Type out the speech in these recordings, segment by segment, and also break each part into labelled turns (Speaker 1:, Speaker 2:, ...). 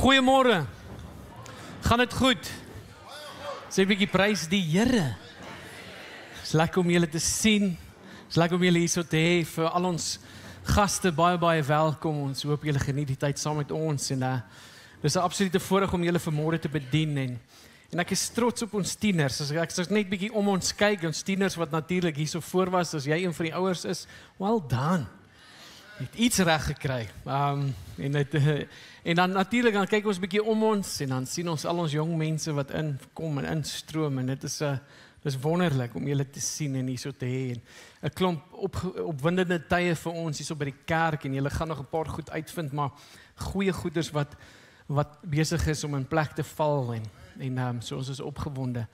Speaker 1: Goeiemôre. Gaan dit goed? Sê 'n bietjie prys die Here. Dis lekker om julle te sien. Dis lekker om julle hier so te hê. Vir al ons gaste baie welkom. Ons hoop julle geniet die tyd saam met ons en dis 'n absolute voorreg om julle vanmôre te bedien en ek is trots op ons tieners. As ek net bietjie om ons kyk, ons tieners wat natuurlik hier so voor was, as jy een van die ouers is, well done. Het iets reg gekry. En dan natuurlik dan kyk ons bietjie om ons en dan sien ons al ons jong mense wat inkom en instroom en dit is wonderlik om julle te sien en hier so te hê. En 'n klomp opwindende tye vir ons hier so by die kerk en julle gaan nog 'n paar goed uitvind, maar goeie goeders wat besig is om in plek te val en so ons is opgewonde.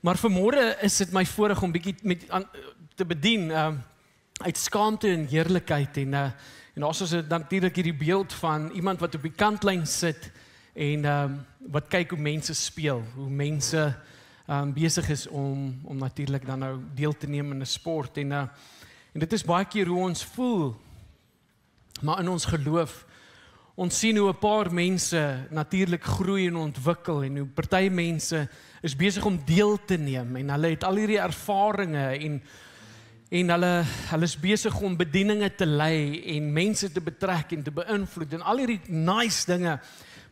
Speaker 1: Maar vanmôre is dit my voorreg om bietjie te bedien uit skaamte en heerlikheid en daar's ons natuurlik hierdie beeld van iemand wat op die kantlyn sit en wat kyk hoe mense speel, hoe mense besig is om natuurlik dan nou deel te neem in 'n sport en dit is baie keer hoe ons voel, maar in ons geloof. Ons sien hoe 'n paar mense natuurlik groei en ontwikkel en hoe party mense is besig om deel te neem en hulle het al hierdie ervarings en hulle is besig om bedieninge te lei en mense te betrek en te beïnvloed en al hierdie nice dinge,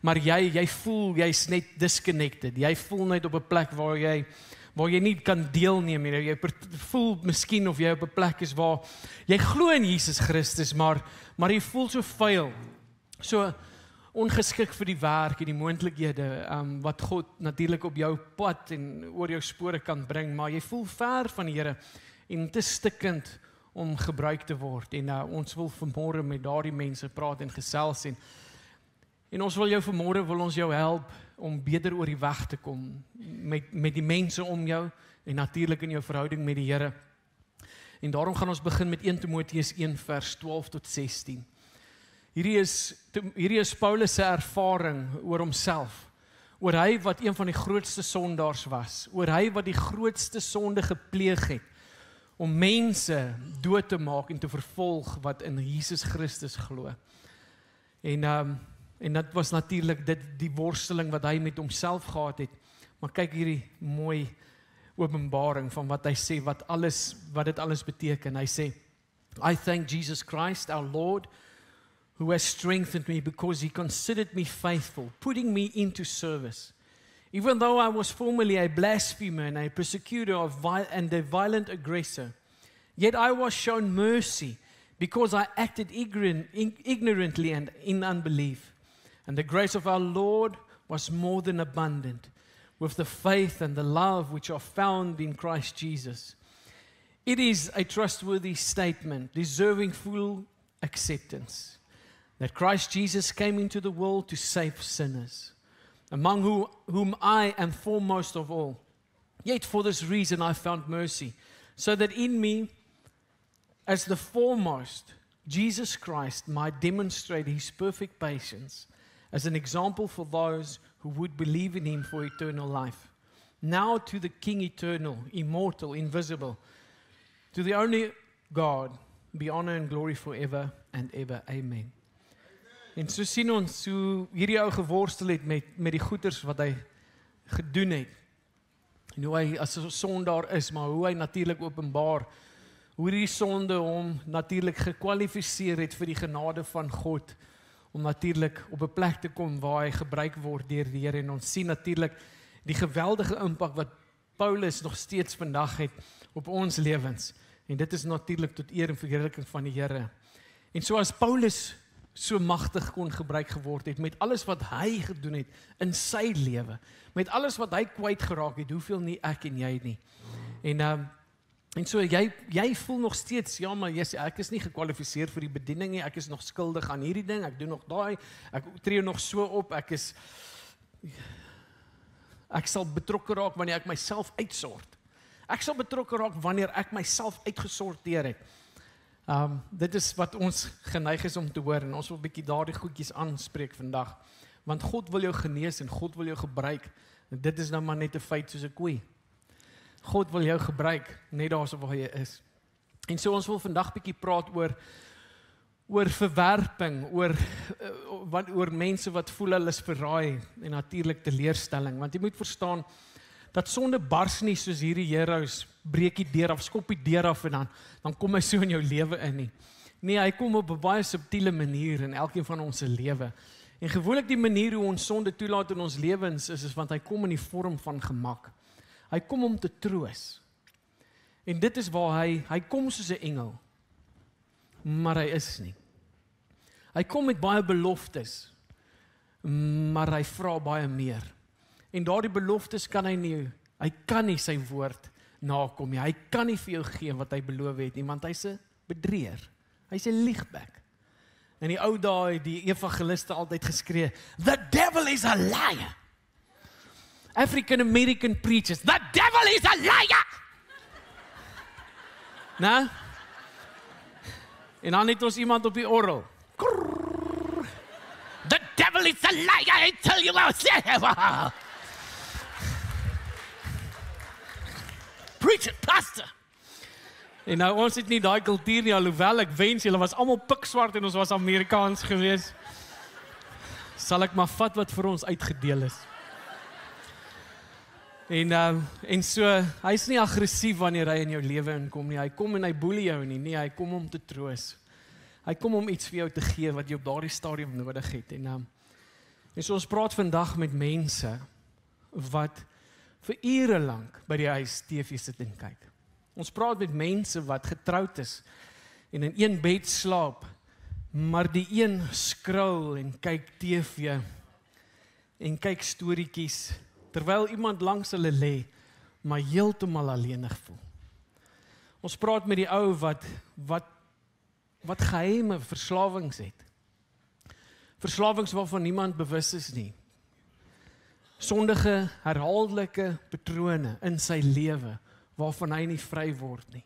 Speaker 1: maar jy voel jy's net disconnected. Jy voel net op 'n plek waar jy nie kan deelneem nie. Jy voel miskien of jy op 'n plek is waar jy glo in Jesus Christus, maar jy voel so vuil. So ongeskik vir die werk en die moontlikhede wat God natuurlik op jou pad en oor jou spore kan bring, maar jy voel ver van die Here en te stikkend om gebruik te word. En ons wil vanmôre met daardie mense praat en gesels en ons wil jou vanmôre wil ons jou help om beter oor die weg te kom met die mense om jou en natuurlik in jou verhouding met die Here. En daarom gaan ons begin met 1 Timoteus 1 vers 12 tot 16. Hierdie is Paulus se ervaring oor homself, oor hy wat een van die grootste sondaars was, oor hy wat die grootste sonde gepleeg het, om mense dood te maak en te vervolg wat in Jesus Christus glo. En dit was natuurlik die worsteling wat hy met homself gehad het, maar kyk hierdie mooi openbaring van wat hy sê, wat dit alles beteken. Hy sê, I thank Jesus Christ, our Lord, who has strengthened me because he considered me faithful, putting me into service. Even though I was formerly a blasphemer and a persecutor and a violent aggressor, yet I was shown mercy because I acted ignorantly and in unbelief. And the grace of our Lord was more than abundant with the faith and the love which are found in Christ Jesus. It is a trustworthy statement, deserving full acceptance, that Christ Jesus came into the world to save sinners, among whom I am foremost of all. Yet for this reason I found mercy, so that in me, as the foremost, Jesus Christ might demonstrate his perfect patience as an example for those who would believe in him for eternal life. Now to the King eternal, immortal, invisible, to the only God, be honor and glory forever and ever. Amen. En so sien ons hoe hierdie ou geworstel het met die goeders wat hy gedoen het. En hoe hy as 'n sondaar is, maar hoe hy natuurlik openbaar, hoe die sonde hom natuurlik gekwalifiseer het vir die genade van God, om natuurlik op 'n plek te kom waar hy gebruik word deur die Here. En ons sien natuurlik die geweldige impak wat Paulus nog steeds vandag het op ons lewens. En dit is natuurlik tot eer en verheerliking van die Here. En so as Paulus so magtig kon gebruik geword het, met alles wat hy gedoen het in sy lewe, met alles wat hy kwyt geraak het, hoeveel nie ek en jy nie. En so jy voel nog steeds, ja, maar ek is nie gekwalifiseer vir die bediening nie, ek is nog skuldig aan hierdie ding, ek doen nog daai, ek tree nog so op, ek sal betrokke raak wanneer ek myself uitsort. Ek sal betrokke raak wanneer ek myself uitgesorteer het. Dit is wat ons geneig is om te hoor en ons wil 'n bietjie daardie goedjies aanspreek vandag, want God wil jou genees en God wil jou gebruik en dit is nou maar net 'n feit soos 'n koei. God wil jou gebruik net daar so waar jy is. En so ons wil vandag bietjie praat oor verwerping, oor mense wat voel hulle is verraai en natuurlik teleurstelling, want jy moet verstaan dat sonde bars nie soos hierdie heroes breek die deur af, skop die deur af en dan kom hy so in jou lewe in nie. Nee, hy kom op 'n baie subtiele manier in elkeen van ons se lewe. En gewoonlik die manier hoe ons sonde toelaat in ons lewens is want hy kom in die vorm van gemak. Hy kom om te troos. En dit is waar hy kom soos 'n engel. Maar hy is nie. Hy kom met baie beloftes, maar hy vra baie meer. En daardie beloftes kan hy kan nie sy woord nakom nie. Hy kan nie vir jou gee wat hy beloof het nie, want hy's 'n bedrieër. Hy's 'n liegбек. In die ou dae het die evangeliste altyd geskree, "The devil is a liar." African American preachers, "The devil is a liar." Nou? En dan het ons iemand op die orgel. "The devil is a liar, I tell you what." Preach it, pastor. En nou ons het nie daai kultuur nie, alhoewel ek wens julle was almal pikswart en ons was Amerikaans gewees. Sal ek maar vat wat vir ons uitgedeel is. En so, hy's nie aggressief wanneer hy in jou lewe inkom nie. Hy kom en hy boelie jou nie. Nee, hy kom om te troos. Hy kom om iets vir jou te gee wat jy op daardie stadium nodig het. En so ons praat vandag met mense wat vir ure lank by die huis TV sit en kyk. Ons praat met mense wat getroud is en in een bed slaap, maar die een scroll en kyk TV en kyk storieetjies, terwyl iemand langs hulle lê, maar heeltemal alleenig voel. Ons praat met die ou wat geheime verslawings het. Verslawings waarvan niemand bewus is nie. Sondige, herhaaldelike patrone in sy lewe, waarvan hy nie vry word nie.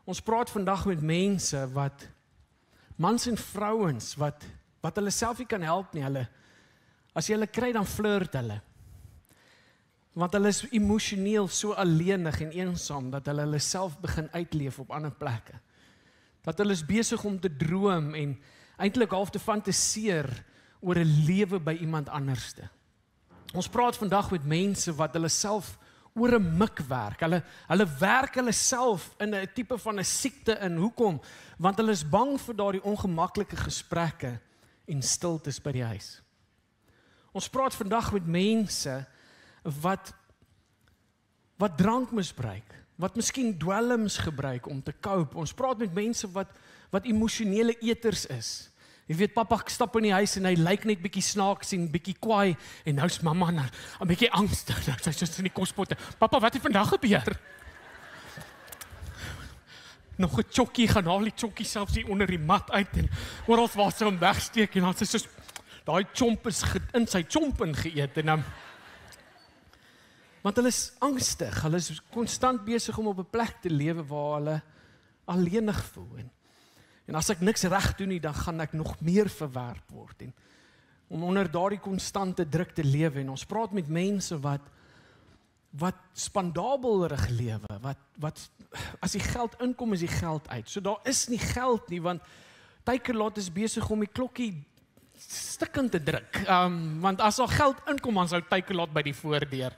Speaker 1: Ons praat vandag met mense mans en vrouens, wat hulle self nie kan help nie. As jy hulle kry, dan flirt hulle. Want hulle is emosioneel so alleenig en eensaam, dat hulle self begin uitleef op ander plekke. Dat hulle is besig om te droom en eintlik half te fantaseer oor 'n lewe by iemand anderste. Ons praat vandag met mense wat hulle self oor 'n mik werk. Hulle werk hulle self in 'n tipe van 'n siekte in. Hoekom? Want hulle is bang vir daardie ongemaklike gesprekke en stiltes by die huis. Ons praat vandag met mense wat drank misbruik, wat miskien dwelms gebruik om te cope. Ons praat met mense wat emosionele eters is. Jy weet, papa stap in die huis en hy lyk net bietjie snaaks en bietjie kwaai en nou's mamma 'n bietjie angstig. Sy's just in die kospotte. Papa, wat het vandag gebeur? Nog 'n chokkie, gaan haal die chokkie selfs hier onder die mat uit en oral waar sy hom wegsteek en dan sy soos daai chomp is in sy chomp ingeëet en dan want hulle is angstig. Hulle is konstant besig om op 'n plek te lewe waar hulle alleenig voel. En as ek niks reg doen nie, dan gaan ek nog meer verwerp word. En om onder daardie konstante druk te lewe. En ons praat met mense wat spandabelrig lewe, wat as die geld inkom, is die geld uit. So daar is nie geld nie, want Takealot is besig om die klokkie stikkend te druk. Want as daar geld inkom, dan sou Takealot by die voordeur.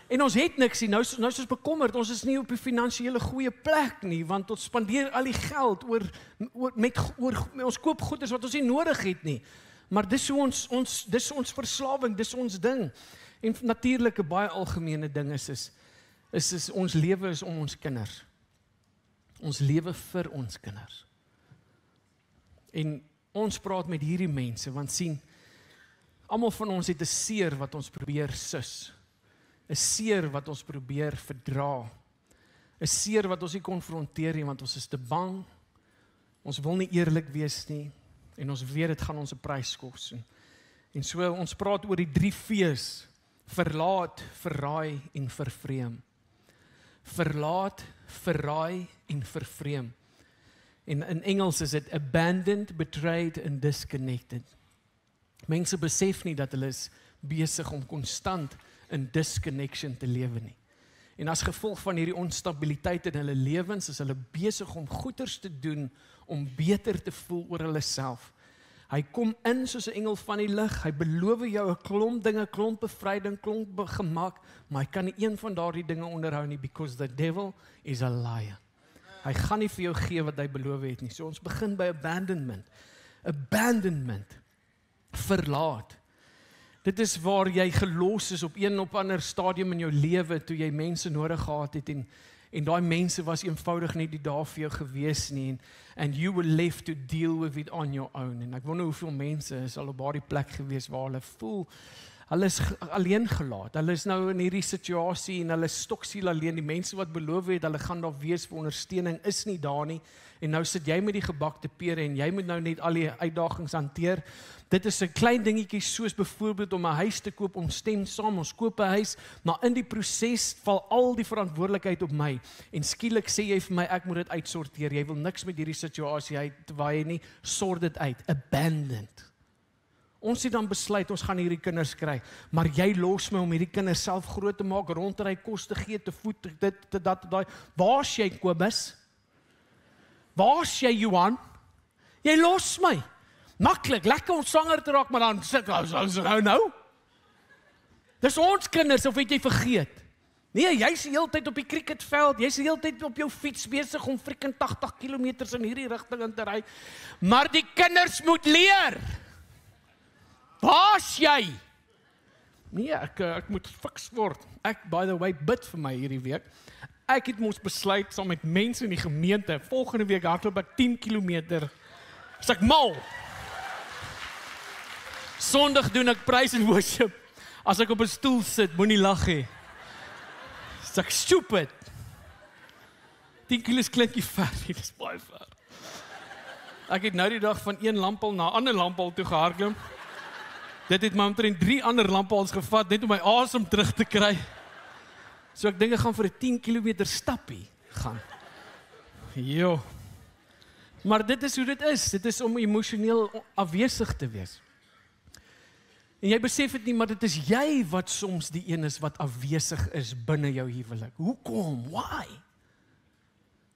Speaker 1: En ons het niks nie, nou is ons bekommerd, ons is nie op die finansiële goeie plek nie, want ons spandeer al die geld ons koop goeders wat ons nie nodig het nie. Maar dis ons verslawing, dis ons ding. En natuurlik 'n baie algemene ding is ons lewe is om ons kinders. Ons lewe vir ons kinders. En ons praat met hierdie mense, want sien, almal van ons het 'n seer wat ons probeer sus. 'n seer wat ons probeer verdra. 'n seer wat ons nie konfronteer nie, want ons is te bang. Ons wil nie eerlik wees nie. En ons weet dit gaan ons 'n prys kos. En so ons praat oor die 3 V's. Verlaat, verraai en vervreem. Verlaat, verraai en vervreem. En in Engels is dit abandoned, betrayed and disconnected. Mense besef nie dat hulle is besig om konstant in disconnection te lewe nie. En as gevolg van hierdie onstabiliteit in hulle lewens, is hulle besig om goeders te doen om beter te voel oor hulle self. Hy kom in soos 'n engel van die lig, hy beloof jou 'n klomp dinge, klomp bevryding, klomp gemak, maar hy kan nie een van daardie dinge onderhou nie, because the devil is a liar. Hy gaan nie vir jou gee wat hy beloof het nie. So ons begin by abandonment. Abandonment, verlaat. Dit is waar jy gelos is op een of ander stadium in jou lewe, toe jy mense nodig gehad het, en daai mense was eenvoudig nie die daar vir jou gewees nie, and you were left to deal with it on your own. En ek wonder hoeveel mense is al op daardie plek gewees waar hulle voel, hulle is alleen gelaat, hulle is nou in hierdie situasie en hulle is stoksiel alleen, die mense wat beloof het, hulle gaan daar wees vir ondersteuning, is nie daar nie, en nou sit jy met die gebakte pere, en jy moet nou net al die uitdagings hanteer. Dit is 'n klein dingetjie, soos byvoorbeeld om 'n huis te koop, ons stem saam, ons koop 'n huis, maar in die proses val al die verantwoordelikheid op my, en skielik sê jy vir my, ek moet dit uitsorteer, jy wil niks met hierdie situasie uit, terwyl jy nie, sort dit uit, abandoned. Ons het dan besluit, ons gaan hierdie kinders kry, maar jy los my om hierdie kinders self groot te maak, rondry, kos te gee, te voed, dit, dat, daai. Waar's jy, Kobus? Waar's jy, Johan? Jy los my. Maklik, lekker om swanger te raak, maar dan sit nou. Dis ons kinders, of het jy vergeet? Nee, jy's die hele tyd op die cricketveld, jy's die hele tyd op jou fiets besig om freaking 80 kilometers in hierdie rigting in te ry, maar die kinders moet leer. Waar's jy? Nee, ek moet fiks word. Ek, by the way, bid vir my hierdie week. Ek het mos besluit, saam met mense in die gemeente, volgende week hardloop ek 10 kilometer, is ek mal. Sondag doen ek praise and worship. As ek op 'n stoel sit, moenie lag hê. Is ek stupid? 10 kilos klink nie ver nie, dis baie ver. Ek het nou die dag van een lampal na 'n ander lampal toe gehardloop. Dit het my omtrent 3 ander lampals gevat, net om my asem terug te kry. So ek dink ek gaan vir 'n 10 kilometer stappie gaan. Jo. Maar dit is hoe dit is. Dit is om emosioneel afwesig te wees. En jy besef dit nie, maar dit is jy wat soms die een is wat afwesig is binne jou huwelik. Hoekom? Why?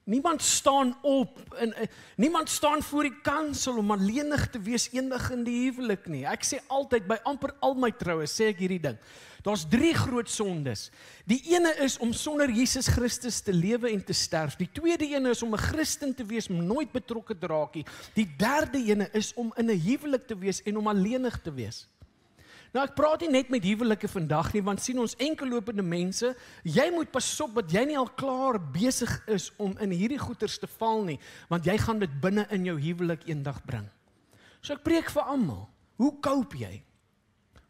Speaker 1: Niemand staan op, en niemand staan voor die kansel om alleenig te wees eendag in die huwelik nie. Ek sê altyd, by amper al my troue, sê ek hierdie ding. Daar's 3 groot sondes. Die ene is om sonder Jesus Christus te lewe en te sterf. Die tweede ene is om 'n Christen te wees, om nooit betrokke te raak nie. Die derde ene is om in 'n huwelik te wees en om alleenig te wees. Nou ek praat nie net met huwelike vandag nie, want sien ons enkellopende mense, jy moet pas op dat jy nie al klaar besig is om in hierdie goeters te val nie, want jy gaan dit binne in jou huwelik eendag bring. So ek preek vir almal, hoe cope jy?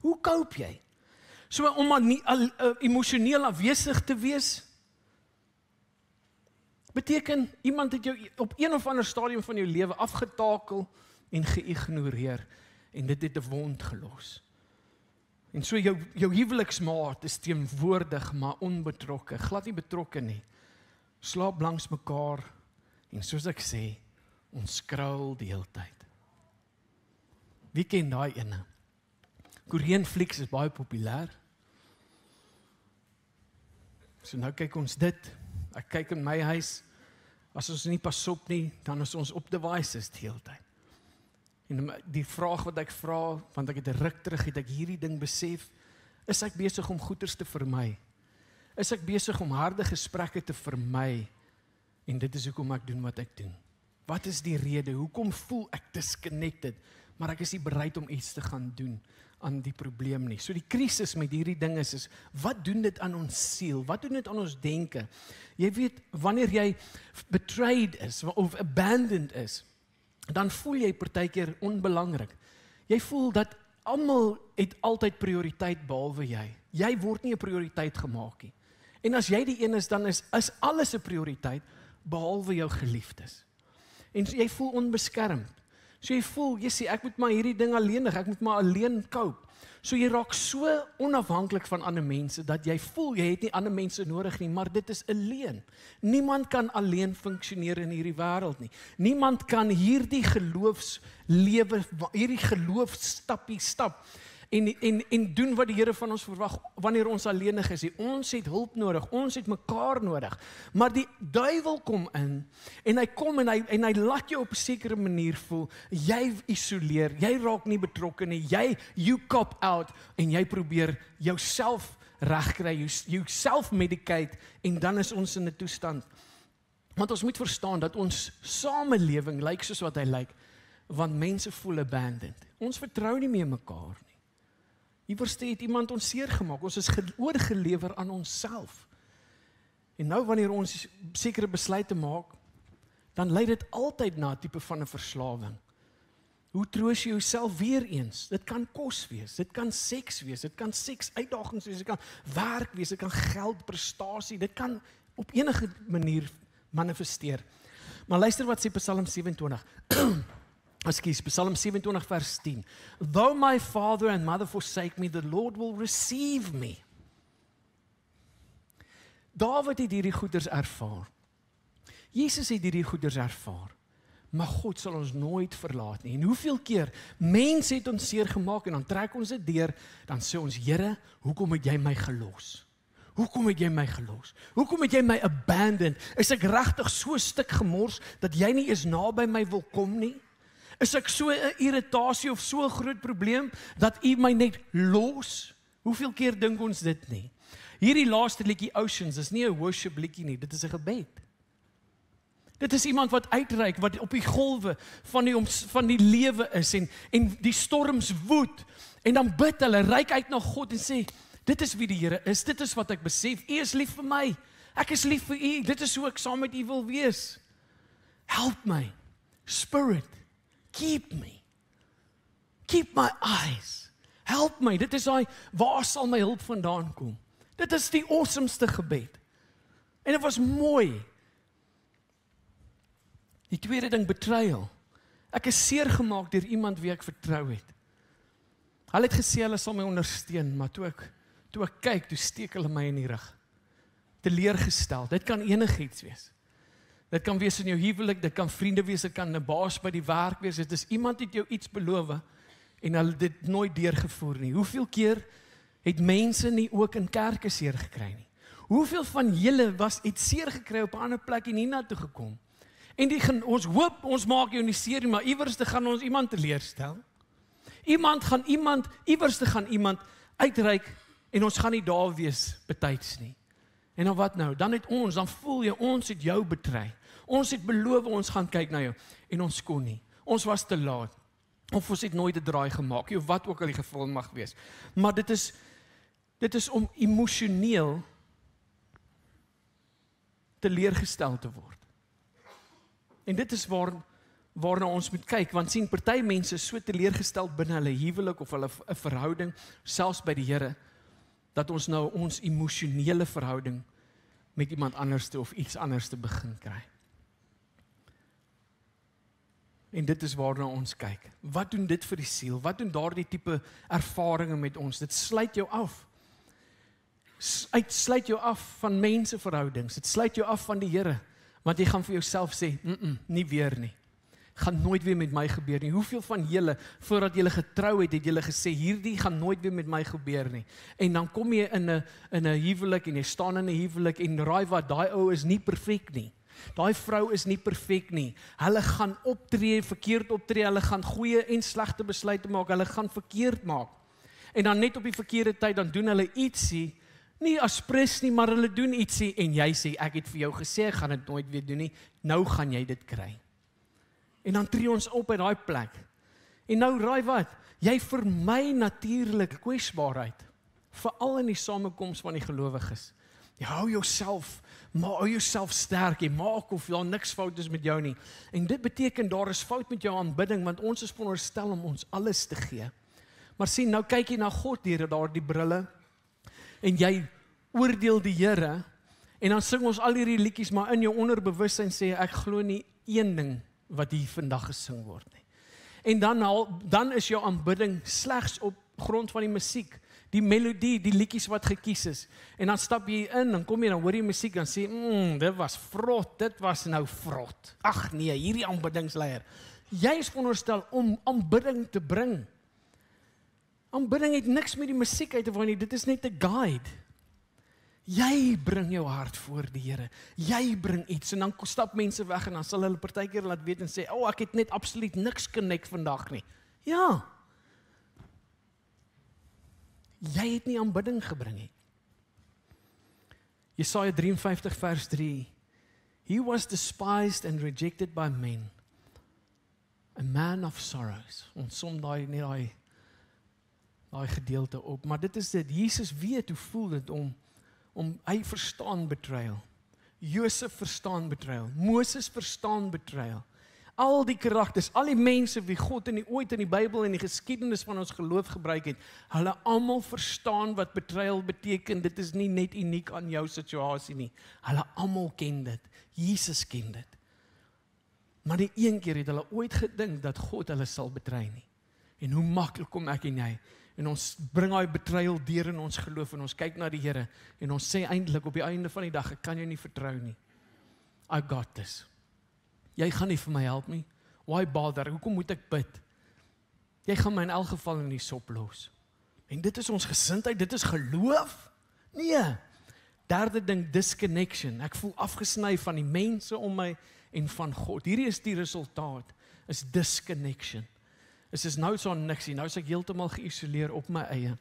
Speaker 1: Hoe cope jy? So om emosioneel afwesig te wees, beteken iemand het jou op een of ander stadium van jou lewe afgetakel en geïgnoreer, en dit het 'n wond gelos. En so jou huweliksmaat is teenwoordig, maar onbetrokke, glad nie betrokke nie. Slaap langs mekaar, en soos ek sê, ons skroul die hele tyd. Wie ken daai ene? Korean flieks is baie populêr. So nou kyk ons dit, ek kyk in my huis, as ons nie pas op nie, dan is ons op devices die hele tyd. En die vraag wat ek vra, want ek het 'n ruk terug, het ek hierdie ding besef, is ek besig om goeders te vermy? Is ek besig om harde gesprekke te vermy? En dit is hoekom ek doen wat ek doen. Wat is die rede? Hoekom voel ek disconnected, maar ek is nie bereid om iets te gaan doen aan die probleem nie. So die krisis met hierdie ding is, wat doen dit aan ons siel? Wat doen dit aan ons denke? Jy weet, wanneer jy betrayed is, of abandoned is, dan voel jy partykeer onbelangrik. Jy voel dat almal het altyd prioriteit behalwe jy. Jy word nie 'n prioriteit gemaak nie. En as jy die een is, dan is alles 'n prioriteit behalwe jou geliefdes. En jy voel onbeskermd. So jy voel, jy sê, ek moet maar hierdie ding alleenig, ek moet maar alleen cope. So jy raak so onafhanklik van ander mense, dat jy voel, jy het nie ander mense nodig nie, maar dit is alleen. Niemand kan alleen funksioneer in hierdie wêreld nie. Niemand kan hierdie geloofslewe, hierdie geloofstappie stap en doen wat die Here van ons verwag wanneer ons alleenig is. Ons het hulp nodig, ons het mekaar nodig. Maar die duiwel kom in en hy kom en hy laat jou op 'n sekere manier voel. Jy isoleer, jy raak nie betrokke nie. You cop out en jy probeer jouself regkry, jouself medicate en dan is ons in 'n toestand. Want ons moet verstaan dat ons samelewing lyk soos wat hy lyk, want mense voel abandoned. Ons vertrou nie meer mekaar nie. Iewers het iemand ons seer gemaak. Ons is oorgelewer aan onsself. En nou wanneer ons sekere besluite maak, dan lei dit altyd na 'n tipe van 'n verslawing. Hoe troos jy jouself weer eens? Dit kan kos wees, dit kan seks wees, dit kan seks uitdagings wees, dit kan werk wees, dit kan geld, prestasie, dit kan op enige manier manifesteer. Maar luister wat sê Psalm 27. Psalm 27 vers 10. Though my father and mother forsake me, the Lord will receive me. Dawid het hierdie goeders ervaar. Jesus het hierdie goeders ervaar. Maar God sal ons nooit verlaat nie. En hoeveel keer mense het ons seer gemaak en dan trek ons dit deur, dan sê ons, Here, hoekom het jy my gelos? Hoekom het jy my gelos? Hoekom het jy my abandoned? Is ek regtig so stuk gemors dat jy nie eens naby my wil kom nie? Is ek so 'n irritasie of so 'n groot probleem dat U my net los? Hoeveel keer dink ons dit nie? Hierdie laaste liedjie Oceans is nie 'n worship liedjie nie, dit is 'n gebed. Dit is iemand wat uitreik, wat op die golwe van die lewe is en die storms woed en dan bid hulle, reik uit na God en sê, dit is wie die Here is, dit is wat ek besef, U is lief vir my, ek is lief vir U, dit is hoe ek saam met U wil wees. Help my, Spirit, keep me, keep my eyes, help my, dit is waar sal my hulp vandaan kom? Dit is die awesomeste gebed. En dit was mooi. Die tweede ding, betrayal. Ek is seer gemaak deur iemand wie ek vertrou het. Hulle het gesê hulle sal my ondersteun, maar toe ek kyk, toe steek hulle my in die rug. Teleurgestel. Dit kan enigiets wees. Dit kan wees in jou huwelik, dit kan vriende wees, dit kan 'n baas by die werk wees. Dit is iemand het jou iets beloof en hulle dit nooit deurgevoer nie. Hoeveel keer het mense nie ook in kerke seer gekry nie? Hoeveel van julle het seer gekry op 'n ander plek en hiernatoe gekom? En ons hoop, ons maak jou nie seer nie, maar iewers te gaan ons iemand teleurstel. Iewers te gaan iemand uitreik en ons gaan nie daar wees betyds nie. En dan wat nou? Dan voel jy, ons het jou betry. Ons het beloof, ons gaan kyk na jou. En ons kon nie. Ons was te laat. Of ons het nooit 'n draai gemaak, of wat ook al die geval mag wees. Maar dit is om emosioneel teleurgestel te word. En dit is waarna ons moet kyk, want sien, party mense is so teleurgestel binne hulle huwelik of hulle 'n verhouding, selfs by die Here, dat ons nou ons emosionele verhouding met iemand anderste of iets anderste begin kry. En dit is waarna ons kyk. Wat doen dit vir die siel? Wat doen daardie tipe ervarings met ons? Dit sluit jou af. Sluit jou af van menseverhoudings. Dit sluit jou af van die Here. Want jy gaan vir jouself sê, nie weer nie. Gaan nooit weer met my gebeur nie. Hoeveel van julle, voordat julle getrou het julle gesê, hierdie gaan nooit weer met my gebeur nie. En dan kom jy in 'n huwelik en jy staan in 'n huwelik en raai wat, daai ou is nie perfek nie. Daai vrou is nie perfek nie. Hulle gaan verkeerd optree, hulle gaan goeie en slegte besluite maak, hulle gaan verkeerd maak. En dan net op die verkeerde tyd, dan doen hulle ietsie, nie aspres nie, maar hulle doen ietsie, en jy sê, ek het vir jou gesê, ek gaan dit nooit weer doen nie, nou gaan jy dit kry. En dan tree ons op by daai plek. En nou raai wat, jy vermy natuurlik kwesbaarheid, veral in die samekoms van die gelowiges. Jy hou jouself sterk, jy maak of daar niks fout is met jou nie. En dit beteken, daar is fout met jou aanbidding, want ons is veronderstel om ons alles te gee. Maar sien, nou kyk jy na God deur daardie brille, en jy oordeel die Here, en dan sing ons al hierdie liedjies, maar in jou onderbewussyn sê ek glo nie een ding wat hier vandag gesing word nie. En dan is jou aanbidding slegs op grond van die musiek, die melodie, die liedjies wat gekies is. En dan stap jy in, dan kom jy, dan hoor jy musiek, dan sê, dit was vrot, dit was nou vrot. Ag nee, hierdie aanbiddingsleier. Jy is veronderstel om aanbidding te bring. Aanbidding het niks met die musiek uit te waai nie, dit is net 'n guide. Jy bring jou hart voor die Here. Jy bring iets en dan stap mense weg en dan sal hulle partykeer laat weet en sê, ek het net absoluut niks connect vandag nie. Ja. Jy het nie aanbidding gebring nie. Jesaja 53 vers 3. He was despised and rejected by men. A man of sorrows. Ons som daai gedeelte op, maar dit is dit. Jesus weet hoe voel dit om hy verstaan betrayal. Josef verstaan betrayal. Moses verstaan betrayal. Al die karakters, al die mense wie God ooit in die Bybel en die geskiedenis van ons geloof gebruik het, hulle almal verstaan wat betrayal beteken. Dit is nie net uniek aan jou situasie nie. Hulle almal ken dit. Jesus ken dit. Maar die een keer het hulle ooit gedink dat God hulle sal betray nie. En hoe maklik kom ek en jy en ons bring daai betrayal deur in ons geloof en ons kyk na die Here en ons sê eintlik op die einde van die dag, ek kan jou nie vertrou nie. I got this. Jy gaan nie vir my help nie. Why bother? Hoekom moet ek bid? Jy gaan my in elk geval in die sop los. En dit is ons gesindheid, dit is geloof? Nee. Derde ding, disconnection. Ek voel afgesny van die mense om my en van God. Hierdie is die resultaat, is disconnection. Dit is nou so niks nie, nou is ek heeltemal geïsoleer op my eie.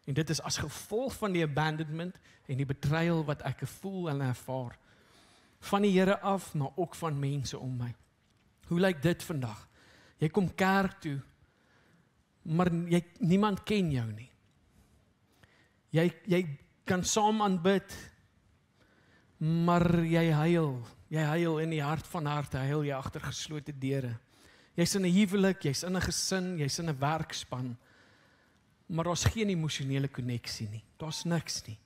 Speaker 1: En dit is as gevolg van die abandonment en die betrayal wat ek voel en ervaar. Van die Here af, maar ook van mense om my. Hoe lyk dit vandag? Jy kom kerk toe, maar niemand ken jou nie. Jy kan saam aanbid, maar jy huil in die hart van harte, huil jy agter geslote deure. Jy's in 'n huwelik, jy's in 'n gesin, jy's in 'n werkspan, maar daar's geen emosionele koneksie nie. Daar's niks nie.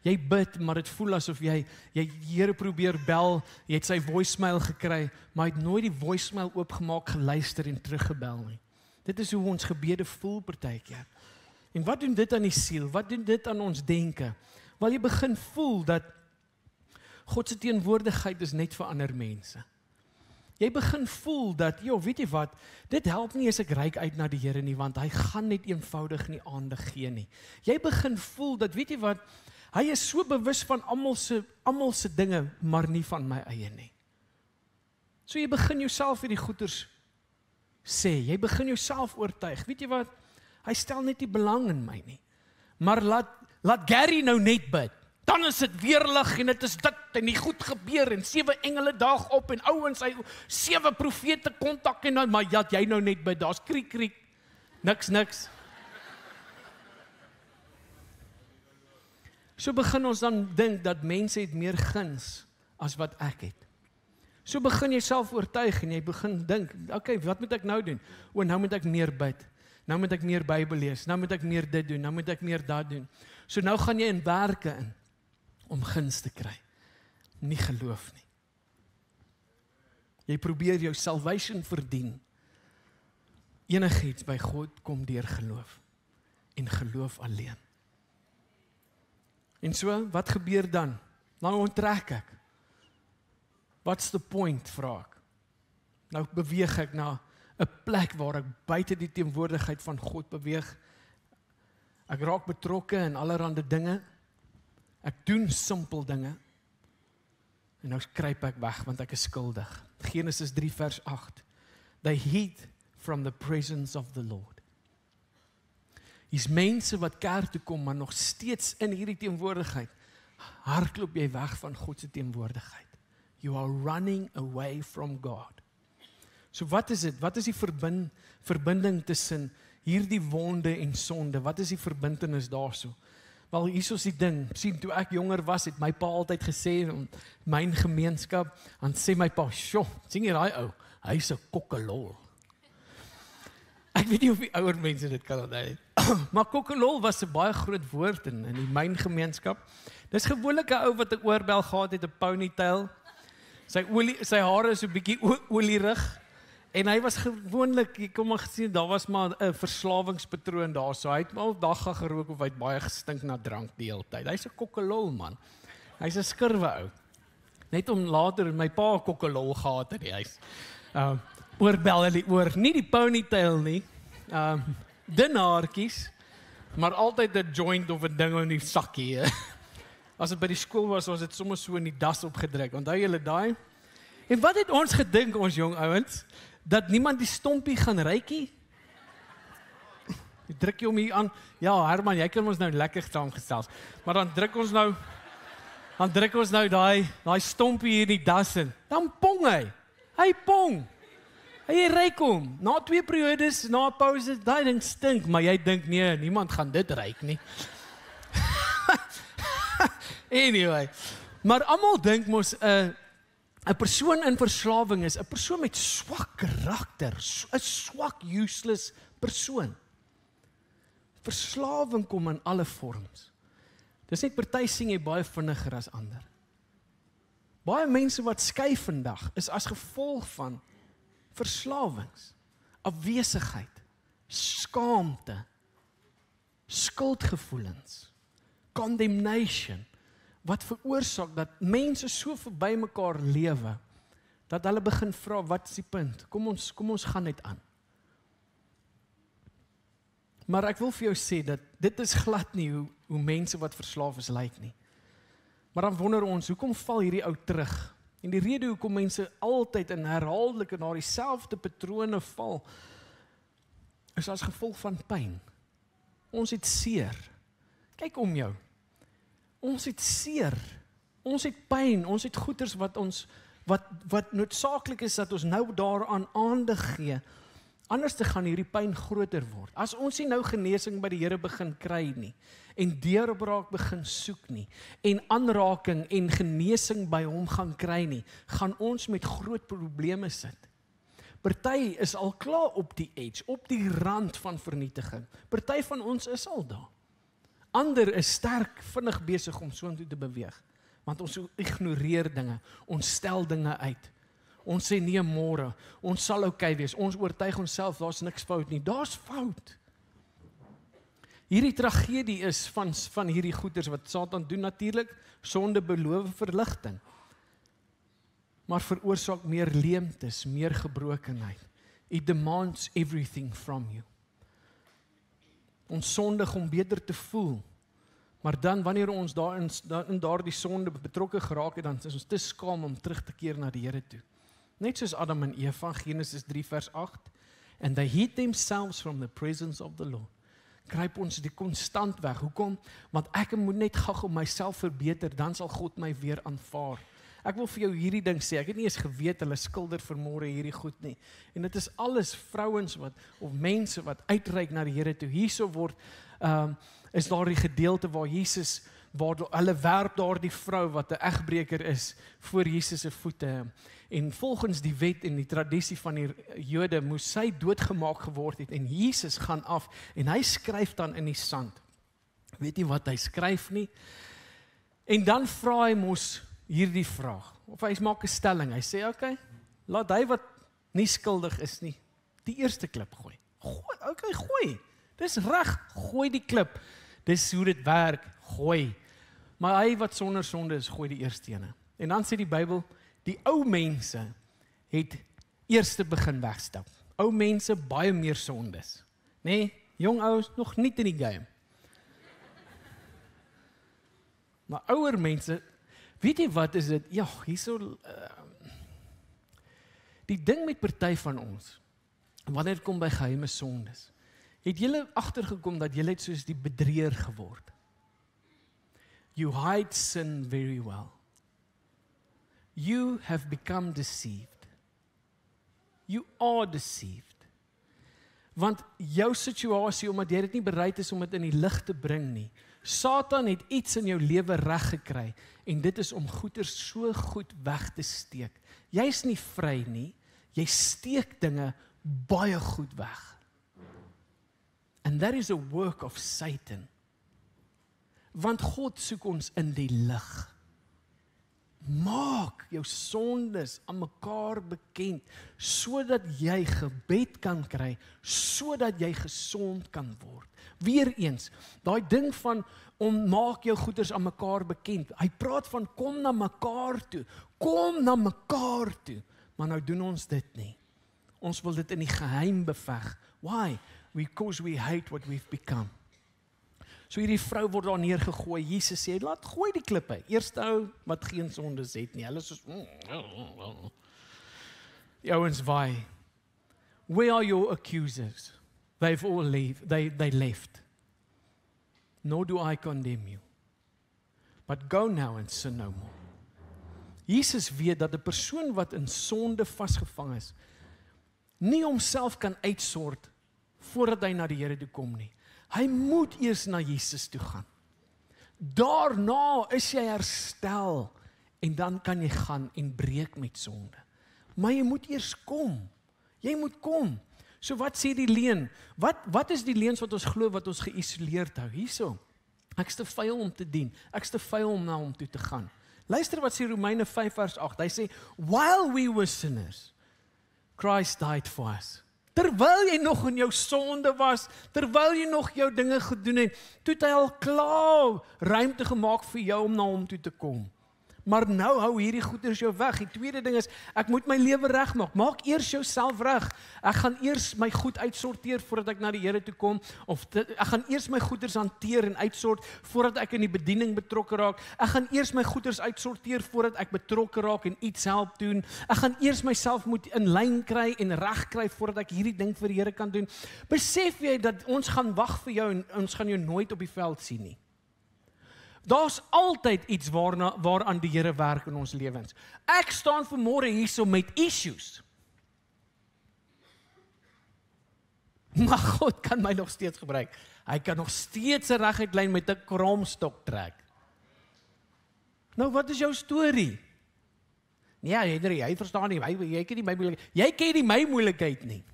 Speaker 1: Jy bid, maar dit voel asof jy Here probeer bel, jy het sy voicemail gekry, maar hy het nooit die voicemail oopgemaak, geluister en teruggebel nie. Dit is hoe ons gebede voel partykeer. En wat doen dit aan die siel? Wat doen dit aan ons denke? Wel, jy begin voel dat God se teenwoordigheid is net vir ander mense. Jy begin voel dat, weet jy wat, dit help nie as ek reik uit na die Here nie, want hy gaan net eenvoudig nie aandag gee nie. Jy begin voel dat, weet jy wat, hy is so bewus van almal se dinge, maar nie van my eie nie. So jy begin jouself hierdie goeters sê, jy begin jouself oortuig, weet jy wat, hy stel net nie belang in my nie. Maar laat Gary nou net bid. Dan is dit weer lig en dit is dit en die goed gebeur en 7 engele daag op en ouens hy 7 profete kontak en dan, maar jy nou net bid, daar's kriek, niks. So begin ons dan dink dat mense het meer guns as wat ek het. So begin jy self oortuig en jy begin dink, okay, wat moet ek nou doen? Nou moet ek meer bid. Nou moet ek meer Bybel lees. Nou moet ek meer dit doen. Nou moet ek meer dat doen. So nou gaan jy in werke in om guns te kry. Nie geloof nie. Jy probeer jou salvation verdien. Enigiets by God kom deur geloof. En geloof alleen. En so, wat gebeur dan? Nou onttrek ek. What's the point, vra ek. Nou beweeg ek na 'n plek waar ek buite die teenwoordigheid van God beweeg. Ek raak betrokke in allerlei dinge. Ek doen simpel dinge. En nou kruip ek weg want ek is skuldig. Genesis 3 vers 8. They hid from the presence of the Lord. Hier's mense wat kerk toe kom, maar nog steeds in hierdie teenwoordigheid. Hardloop jy weg van God se teenwoordigheid. You are running away from God. So wat is dit? Wat is die verbinding tussen hierdie wonde en sonde? Wat is die verbintenis daarso? Wel, hier is die ding. Sien, toe ek jonger was, het my pa altyd gesê, my gemeenskap, dan sê my pa, "Sjoe, sien jy daai ou? Hy's 'n kokkelol." Ek weet nie of die ouer mense dit kan onthou. Maar kokkelol was 'n baie groot woord in die myn gemeenskap. Dis gewoonlik 'n ou wat 'n oorbel gehad het, 'n ponytail. Sy hare is so 'n bietjie olierig. En hy was gewoonlik, jy kom maar gesien, daar was maar 'n verslawingspatroon daar, so hy het al dag gerook of hy het baie gestink na drank die hele tyd. Hy's 'n kokkelol man. Hy's 'n skurwe ou. Net om later my pa 'n kokkelol gehad het in die huis. Oorbel in die oor, nie die ponytail nie. Dun haartjies, maar altyd 'n joint of 'n ding in die sakkie. As dit by die skool was dit sommer so in die das opgedruk. Onthou julle daai? En wat het ons gedink, ons jong ouens, dat niemand die stompie gaan ruikie? Jy druk jy hom hier aan. Ja, Herman, jy kan ons nou lekker saamgesels. Maar dan druk ons nou daai stompie hier in die das in. Dan pong hy. Hy pong. Hy ruik hom. Na 2 periodes, na 'n pouse, daai ding stink, maar jy dink nee, niemand gaan dit ruik nie. Anyway, maar almal dink mos 'n persoon in verslawing is 'n persoon met swak karakter, 'n swak useless persoon. Verslawing kom in alle vorms. Dis net party sien jy baie vinniger as ander. Baie mense wat skei vandag is as gevolg van verslawings, afwesigheid, skaamte, skuldgevoelens, condemnation, wat veroorsaak dat mense so verby mekaar lewe, dat hulle begin vra, wat is die punt? Kom ons gaan net aan. Maar ek wil vir jou sê, dat dit is glad nie hoe mense wat verslaaf is lyk nie. Maar dan wonder ons, hoekom val hierdie ou terug? En die rede hoekom mense altyd in herhaaldelike na dieselfde patrone val, is as gevolg van pyn. Ons het seer. Kyk om jou. Ons het seer. Ons het pyn. Ons het goeters wat noodsaaklik is dat ons nou daaraan aandag gee. Anders te gaan hierdie pyn groter word. As ons nie nou genesing by die Here begin kry nie, en deurbraak begin soek nie, en aanraking en genesing by hom gaan kry nie, gaan ons met groot probleme sit. Party is al klaar op die edge, op die rand van vernietiging. Party van ons is al daar. Ander is sterk, vinnig besig om soontoe te beweeg, want ons ignoreer dinge, ons stel dinge uit. Ons sê nee môre, ons sal okay wees, ons oortuig onsself, daar's niks fout nie, daar's fout. Hierdie tragedie is van hierdie goeders wat Satan doen natuurlik, sonde beloof verligting, maar veroorsaak meer leemtes, meer gebrokenheid. It demands everything from you. Ons sondig om beter te voel, maar dan wanneer ons in daardie sonde betrokke geraak het, dan is ons te skaam om terug te keer na die Here toe. Net soos Adam en Eva, Genesis 3 vers 8, and they hid themselves from the presence of the Lord. Kruip ons die konstant weg. Hoekom? Want ek moet net gou myself verbeter, dan sal God my weer aanvaar. Ek wil vir jou hierdie ding sê, ek het nie eens geweet hulle skilder vanmôre hierdie goed nie. En dit is alles vrouens of mense wat uitreik na die Here toe. Hierso word is daar die gedeelte waar Jesus, waar hulle werp daar die vrou wat 'n egbreker is voor Jesus se voete. En volgens die wet en die tradisie van die Jode moes sy doodgemaak geword het en Jesus gaan af en hy skryf dan in die sand. Weet nie wat hy skryf nie. En dan vra hy mos hierdie vraag, of hy maak 'n stelling. Hy sê, okay, laat hy wat nie skuldig is nie, die eerste klip gooi. Gooi. Dis reg, gooi die klip. Dis hoe dit werk, gooi. Maar hy wat sonder sonde is, gooi die eerste ene. En dan sê die Bybel, die ou mense het eerste begin wegstap. Ou mense baie meer sondes. Nee, jong ouens nog nie in die game. Maar ouer mense, weet jy wat is dit? Ja, hierso die ding met party van ons, wanneer dit kom by geheime sondes, het julle agtergekom dat julle het soos die bedrieër geword. You hide sin very well. You have become deceived. You are deceived. Want jou situasie, omdat jy dit nie bereid is om dit in die lig te bring nie, Satan het iets in jou lewe reg gekry, en dit is om goeders so goed weg te steek. Jy's nie vry nie, jy steek dinge baie goed weg. And that is a work of Satan. Want God soek ons in die lig. Maak jou sondes aan mekaar bekend, sodat jy gebed kan kry, sodat jy gesond kan word. Weereens, daai ding van maak jou goeders aan mekaar bekend. Hy praat van kom na mekaar toe, maar nou doen ons dit nie. Ons wil dit in die geheim beveg. Why? Because we hate what we've become. So hierdie vrou word daar neergegooi. Jesus sê, laat gooi die klippe. Eerste ou wat geen sondes het nie. Hulle is soos die ouens waai. Where are your accusers? They've all they left. Nor do I condemn you. But go now and sin no more. Jesus weet dat 'n persoon wat in sonde vasgevang is, nie homself kan uitsort voordat hy na die Here toe kom nie. Hy moet eers na Jesus toe gaan. Daarna is jy herstel en dan kan jy gaan en breek met sonde. Maar jy moet eers kom. Jy moet kom. So wat sê die leuen? Wat is die leuns wat ons glo wat ons geïsoleerd hou? Hierso. Ek's te vuil om te dien. Ek's te vuil om na hom toe te gaan. Luister wat sê Romeine 5 vers 8. Hy sê, while we were sinners, Christ died for us. Terwyl jy nog in jou sonde was, terwyl jy nog jou dinge gedoen het, toe het hy al klaar ruimte gemaak vir jou om na hom toe te kom. Maar nou hou hierdie goeders jou weg. Die tweede ding is, ek moet my lewe regmaak. Maak eers jouself reg. Ek gaan eers my goed uitsorteer voordat ek na die Here toe kom, of ek gaan eers my goeders hanteer en uitsort voordat ek in die bediening betrokke raak. Ek gaan eers my goeders uitsorteer voordat ek betrokke raak en iets help doen. Ek gaan eers myself moet in lyn kry en reg kry voordat ek hierdie ding vir die Here kan doen. Besef jy dat ons gaan wag vir jou en ons gaan jou nooit op die veld sien nie. Daar's altyd iets waaraan die Here werk in ons lewens. Ek staan vanmôre hierso met issues. Maar God kan my nog steeds gebruik. Hy kan nog steeds 'n reguit lyn met 'n kromstok trek. Nou wat is jou storie? Nee, Henry, jy verstaan nie, jy ken nie my moeilikheid. Jy ken nie my moeilikheid nie.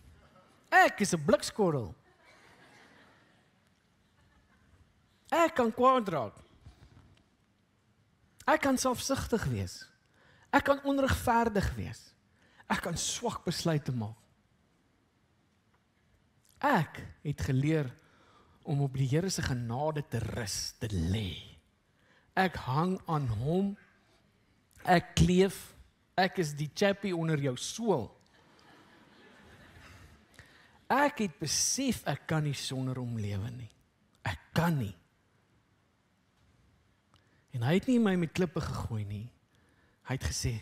Speaker 1: Ek is 'n blikskorrel. Ek kan kwaad raak. Ek kan selfsugtig wees. Ek kan onregverdig wees. Ek kan swak besluite maak. Ek het geleer om op die Here se genade te rus, te lê. Ek hang aan hom. Ek kleef. Ek is die chappie onder jou sool. Ek het besef ek kan nie sonder hom lewe nie. Ek kan nie. En hy het nie my met klippe gegooi nie. Hy het gesê,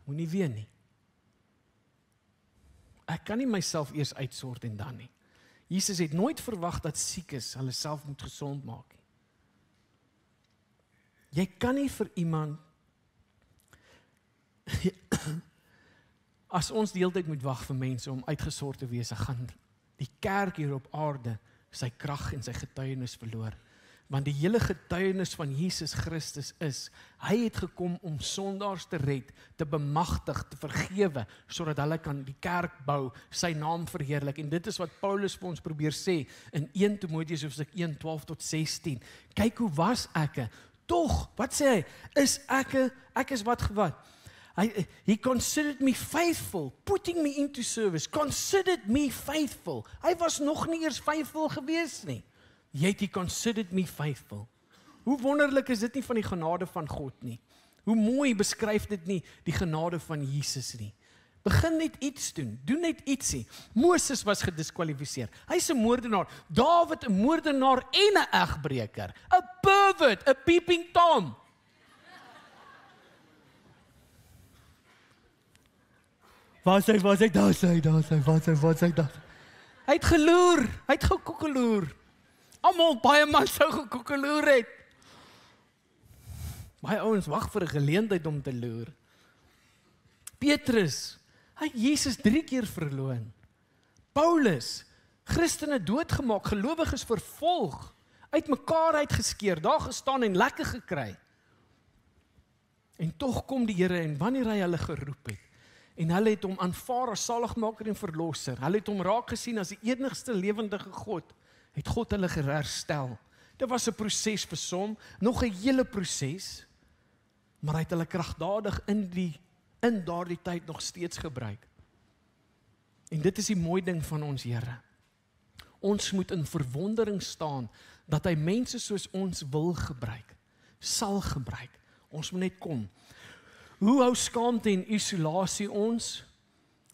Speaker 1: moenie weer nie. Ek kan nie myself eers uitsort en dan nie. Jesus het nooit verwag dat siekes hulle self moet gesond maak nie. Jy kan nie vir iemand, as ons die hele tyd moet wag vir mense om uitgesort te wees, gaan die kerk hier op aarde sy krag en sy getuienis verloor. Want die hele getuienis van Jesus Christus is, hy het gekom om sondaars te red, te bemagtig, te vergewe, sodat hulle kan die kerk bou, sy naam verheerlik. En dit is wat Paulus vir ons probeer sê, in 1 Timoteus hoofstuk 1, 12 tot 16. Kyk hoe was ek? Tog, wat sê hy? Is ek is wat? He considered me faithful, putting me into service, considered me faithful. Hy was nog nie eers faithful gewees nie. Yet he considered me faithful. Hoe wonderlik is dit nie van die genade van God nie. Hoe mooi beskryf dit nie die genade van Jesus nie. Begin net iets doen net ietsie. Moses was gediskwalifiseer. Hy's 'n moordenaar. Dawid 'n moordenaar en 'n egbreker. 'n pervert, 'n peeping Tom. Waar sy, daar sy. Hy het geloer, hy het gekoekeloer. Almal baie man sou gekoekeloer het. Baie ouens wag vir 'n geleentheid om te loer. Petrus, hy het Jesus 3 keer verloon. Paulus, Christene doodgemaak, gelowiges vervolg, uitmekaar uitgeskeer, daar gestaan en lekker gekry. En tog kom die Here en wanneer hy hulle geroep het, en hulle het hom aanvaar as saligmaker en verlosser, hulle het hom raak gesien as die enigste lewendige God, het God hulle herstel. Dit was 'n proses vir som, nog 'n hele proses, maar hy het hulle kragdadig in daardie tyd nog steeds gebruik. En dit is die mooi ding van ons Here. Ons moet in verwondering staan dat hy mense soos ons wil gebruik, sal gebruik. Ons moet net kom. Hoe hou skaamte en isolasie ons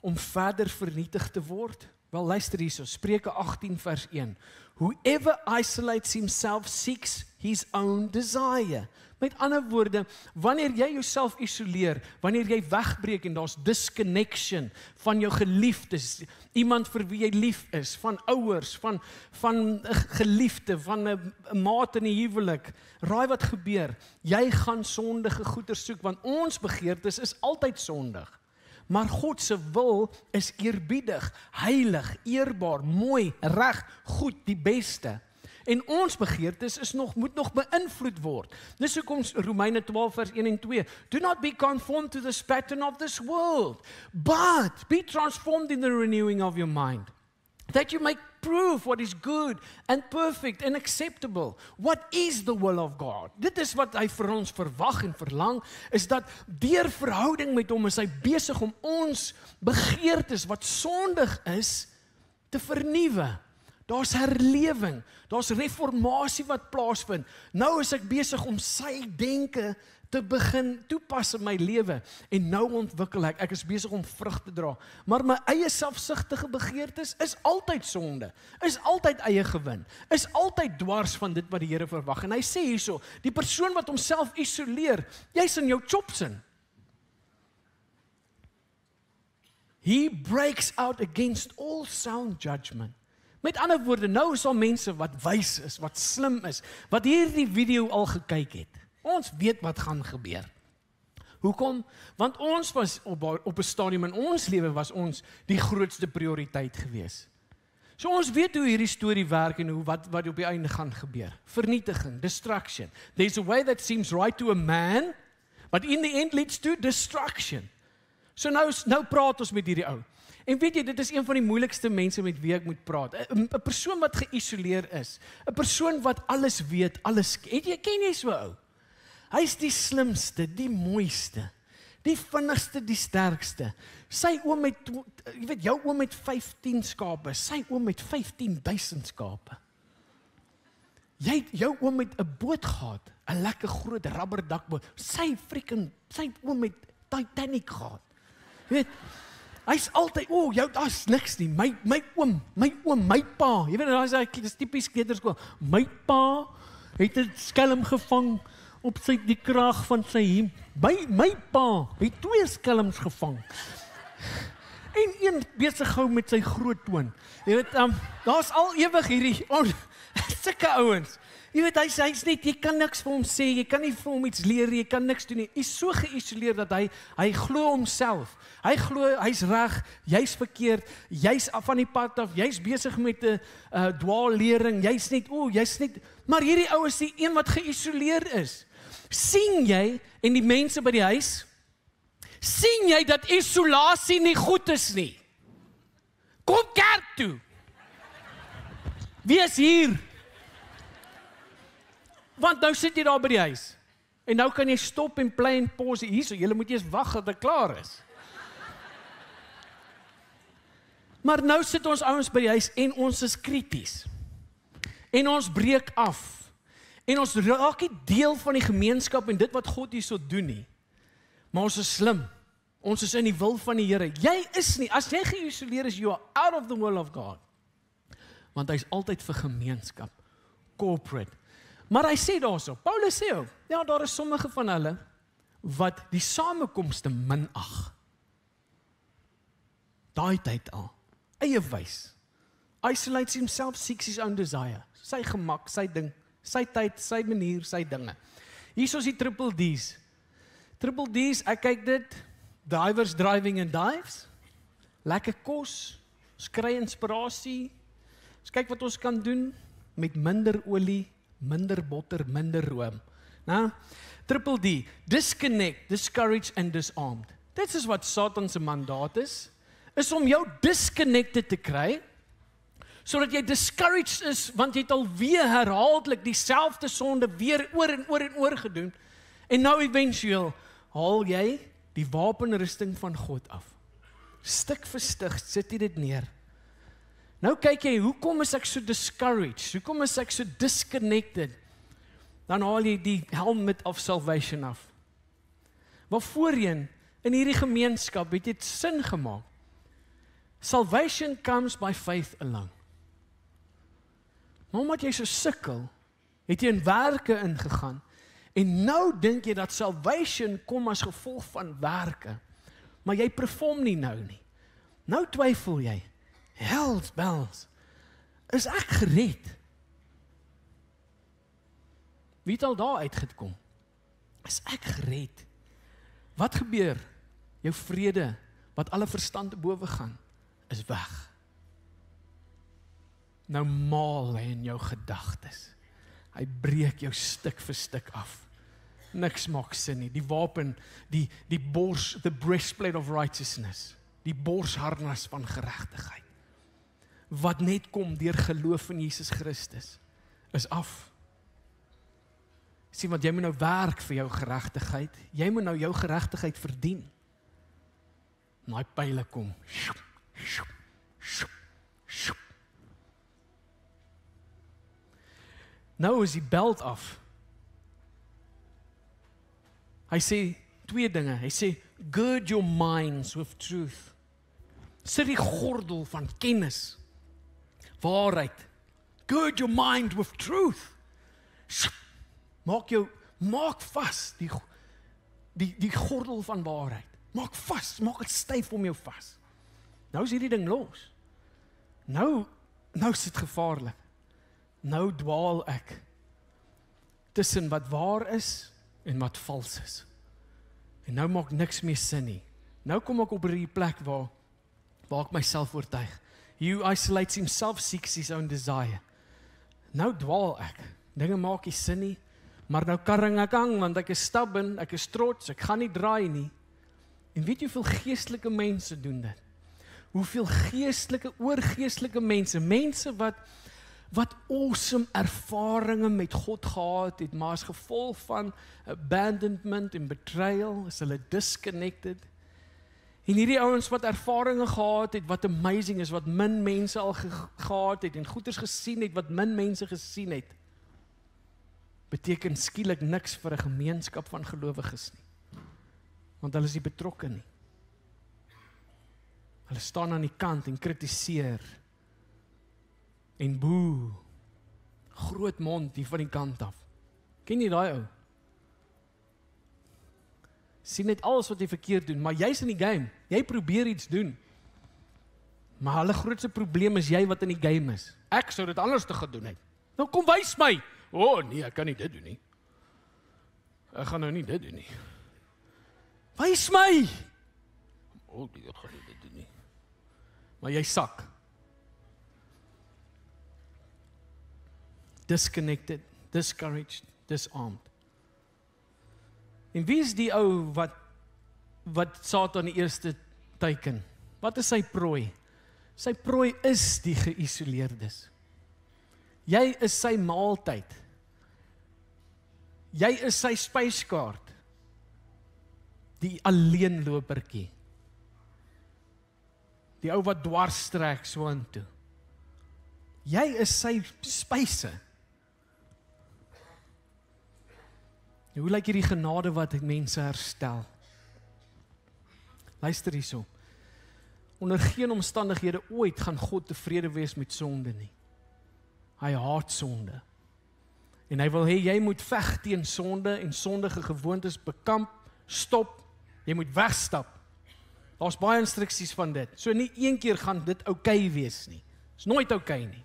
Speaker 1: om verder vernietig te word? Wel, luister hierso, Spreuke 18 vers 1. Whoever isolates himself seeks his own desire. Met ander woorde, wanneer jy jouself isoleer, wanneer jy wegbreek en daar's disconnection van jou geliefdes, iemand vir wie jy lief is, van ouers, van 'n geliefde, van 'n maat in die huwelik, raai wat gebeur? Jy gaan sondige goeder soek, want ons begeertes is altyd sondig. Maar God se wil is eerbiedig, heilig, eerbaar, mooi, reg, goed, die beste. En ons begeertes moet nog beïnvloed word. Dis hoekom Romeine 12 vers 1 en 2. Do not be conformed to this pattern of this world, but be transformed in the renewing of your mind, that you may prove what is good and perfect and acceptable. What is the will of God? Dit is wat hy vir ons verwag en verlang, is dat deur verhouding met hom is hy besig om ons begeertes wat sondig is te vernuwe. Daar's herlewing, daar's reformatie wat plaasvind. Nou is ek besig om sy denke te begin toepas in my lewe. En nou ontwikkel ek is besig om vrug te dra. Maar my eie selfsugtige begeertes is altyd sonde, is altyd eie gewin, is altyd dwars van dit wat die Here verwag. En hy sê hierso, die persoon wat homself isoleer, jy's in jou chopsin. He breaks out against all sound judgment. Met ander woorde, nou is al mense wat wys is, wat slim is, wat hierdie video al gekyk het. Ons weet wat gaan gebeur. Hoekom? Want ons was op 'n stadium in ons lewe was ons die grootste prioriteit gewees. So ons weet hoe hierdie storie werk en wat op die einde gaan gebeur. Vernietiging, destruction. There's a way that seems right to a man, but in the end leads to destruction. So nou praat ons met hierdie ou. En weet jy, dit is een van die moeilikste mense met wie ek moet praat. 'n persoon wat geïsoleer is. 'n persoon wat alles weet, alles ken jy so ou? Hy's die slimste, die mooiste, die vinnigste, die sterkste. Sy oom met, jy weet, jou oom met 15 skape, sy oom met 15,000 skape. Jou oom met 'n boot gehad, 'n lekker groot rubberdakboot. Sy oom met Titanic gehad. Jy weet, hy's altyd, daar's niks nie. My oom, my pa. Jy weet, dis tipies kleuterskool. My pa het 'n skelm gevang op die kraag van sy hemp. My pa het 2 skelms gevang. En een besig hou met sy groot toon. Jy weet, daar's al ewig hierdie sulke ouens. Jy weet, hy's net, jy kan niks vir hom sê, jy kan nie vir hom iets leer, jy kan niks doen nie. Hy's so geïsoleer dat hy glo homself. Hy glo hy's reg, jy's verkeerd, jy's af van die pad af, jy's besig met 'n dwaallering, jy's net, maar hierdie ou is die een wat geïsoleer is. Sien jy, en die mense by die huis, sien jy dat isolasie nie goed is nie? Kom kerk toe. Wie is hier? Want nou sit jy daar by die huis. En nou kan jy stop en play en pause hierso. Julle moet eers wag dat ek klaar is. Maar nou sit ons ouens by die huis en ons is krities. En ons breek af. En ons raak nie deel van die gemeenskap en dit wat God hierso doen nie. Maar ons is slim. Ons is in die wil van die Here. Jy is nie, as jy geïsoleer is, you are out of the will of God. Want hy's altyd vir gemeenskap. Corporate. Maar hy sê daarso, Paulus sê ook, ja, daar is sommige van hulle wat die samekomste minag. Daai tyd al. Eie wys. Isolates himself, seeks his own desire. Sy gemak, sy ding, sy tyd, sy manier, sy dinge. Hier is die triple D's. Triple D's, ek kyk dit, divers, driving and dives. Lekker kos, ons kry inspirasie. Ons kyk wat ons kan doen met minder olie, minder botter, minder room. Nou, triple D, disconnect, discourage and disarmed. Dit is wat Satan se mandaat is om jou disconnected te kry, sodat jy discouraged is, want jy het alweer herhaaldelik dieselfde sonde weer oor en oor gedoen, en nou eventueel haal jy die wapenrusting van God af. Stuk vir stuk sit jy dit neer. Nou kyk jy, hoekom is ek so discouraged? Hoekom is ek so disconnected? Dan haal jy die helmet of salvation af. Maar voorheen, in hierdie gemeenskap, het dit sin gemaak. Salvation comes by faith alone. Maar omdat jy so sukkel, het jy in werke ingegaan, en nou dink jy dat salvation kom as gevolg van werke, maar jy perform nie nou nie. Nou twyfel jy, hells bells, is ek gered? Wie het al daar uitgekom? Is ek gered? Wat gebeur? Jou vrede, wat alle verstand te bowe gaan, is weg. Nou maal hy in jou gedagtes. Hy breek jou stuk vir stuk af. Niks maak sin nie. Die wapen, die bors, the breastplate of righteousness, die borsharnas van geregtigheid, wat net kom deur geloof in Jesus Christus, is af. Sien, want jy moet nou werk vir jou geregtigheid. Jy moet nou jou geregtigheid verdien. En daai pile kom. Nou is die beld af. Hy sê 2 dinge. Hy sê, gird your minds with truth. Sit die gordel van kennis, waarheid. Gird your mind with truth. Maak vas die gordel van waarheid. Maak vas, maak dit styf om jou vas. Nou is hierdie ding los. Nou is dit gevaarlik. Nou dwaal ek tussen wat waar is en wat vals is. En nou maak niks meer sin nie. Nou kom ek op hierdie plek waar ek myself oortuig. He who isolates himself seeks his own desire. Nou dwaal ek. Dinge maak nie sin nie, maar nou karring ek aan, want ek is stubborn, ek is trots, ek gaan nie draai nie. En weet jy hoeveel geestelike mense doen dit? Hoeveel oorgeestelike mense wat awesome ervarings met God gehad het, maar as gevolg van abandonment en betrayal, is hulle disconnected. En hierdie ouens wat ervarings gehad het, wat amazing is, wat min mense al gehad het, en goeders gesien het, wat min mense gesien het, beteken skielik niks vir 'n gemeenskap van gelowiges nie. Want hulle is nie betrokke nie. Hulle staan aan die kant en kritiseer. En boe, groot mond hier van die kant af. Ken jy daai ou? Sien net alles wat jy verkeerd doen, maar jy's in die game. Jy probeer iets doen. Maar hulle grootste probleem is jy wat in die game is. Ek sou dit anders te gedoen het. Nou kom wys my. Nee, ek kan nie dit doen nie. Ek gaan nou nie dit doen nie. Wys my. Ek gaan nie dit doen nie. Maar jy sak. Disconnected, discouraged, disarmed. En wie is die ou wat Satan die eerste teiken? Wat is sy prooi? Sy prooi is die geïsoleerdes. Jy is sy maaltyd. Jy is sy spyskaart. Die alleenlopertjie. Die ou wat dwarstrek so intoe. Jy is sy spyse. Hoe lyk hierdie genade wat mense herstel? Luister hierso. Onder geen omstandighede ooit gaan God tevrede wees met sonde nie. Hy haat sonde. En hy wil hê jy moet veg teen sonde en sondige gewoontes bekamp, stop, jy moet wegstap. Daar's baie instruksies van dit. So nie een keer gaan dit oukei wees nie. Is nooit oukei nie.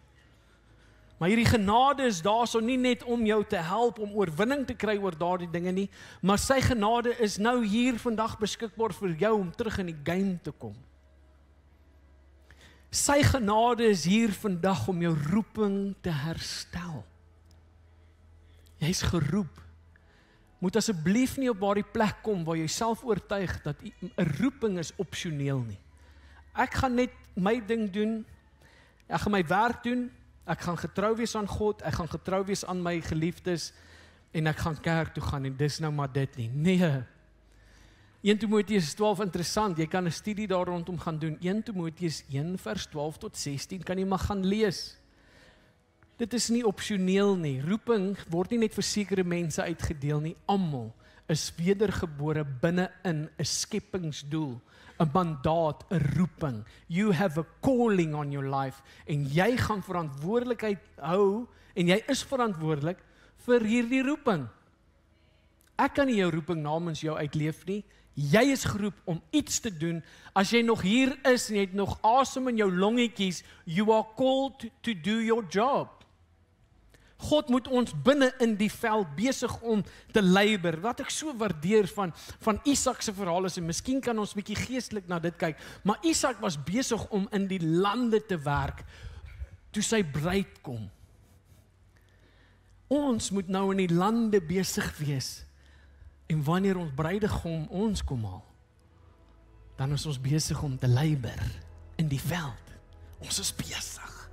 Speaker 1: Maar hierdie genade is daar so nie net om jou te help om oorwinning te kry oor daardie dinge nie, maar sy genade is nou hier vandag beskikbaar vir jou om terug in die game te kom. Sy genade is hier vandag om jou roeping te herstel. Jy's geroep. Moet asseblief nie op daardie plek kom waar jy self oortuig dat 'n roeping is opsioneel nie. Ek gaan net my ding doen, ek gaan my werk doen, ek gaan getrou wees aan God, ek gaan getrou wees aan my geliefdes, en ek gaan kerk toe gaan, en dis nou maar dit nie. Nee. 1 Timoteus 12 interessant, jy kan 'n studie daar rondom gaan doen. 1 Timoteus 1 vers 12 tot 16, kan jy maar gaan lees. Dit is nie opsioneel nie. Roeping word nie net vir sekere mense uitgedeel nie, almal is wedergebore binne in 'n skepingsdoel, 'n mandaat, 'n roeping. You have a calling on your life en jy gaan verantwoordelikheid hou en jy is verantwoordelik vir hierdie roeping. Ek kan nie jou roeping namens jou uitleef nie. Jy is geroep om iets te doen. As jy nog hier is en jy het nog asem in jou longetjies, you are called to do your job. God moet ons binne in die veld besig om te labour. Wat ek so waardeer van Isak se verhaal is, en miskien kan ons bietjie geestelik na dit kyk, maar Isak was besig om in die lande te werk toe sy bruid kom. Ons moet nou in die lande besig wees. En wanneer ons bruidegom ons kom haal, dan is ons besig om te labour in die veld. Ons is besig.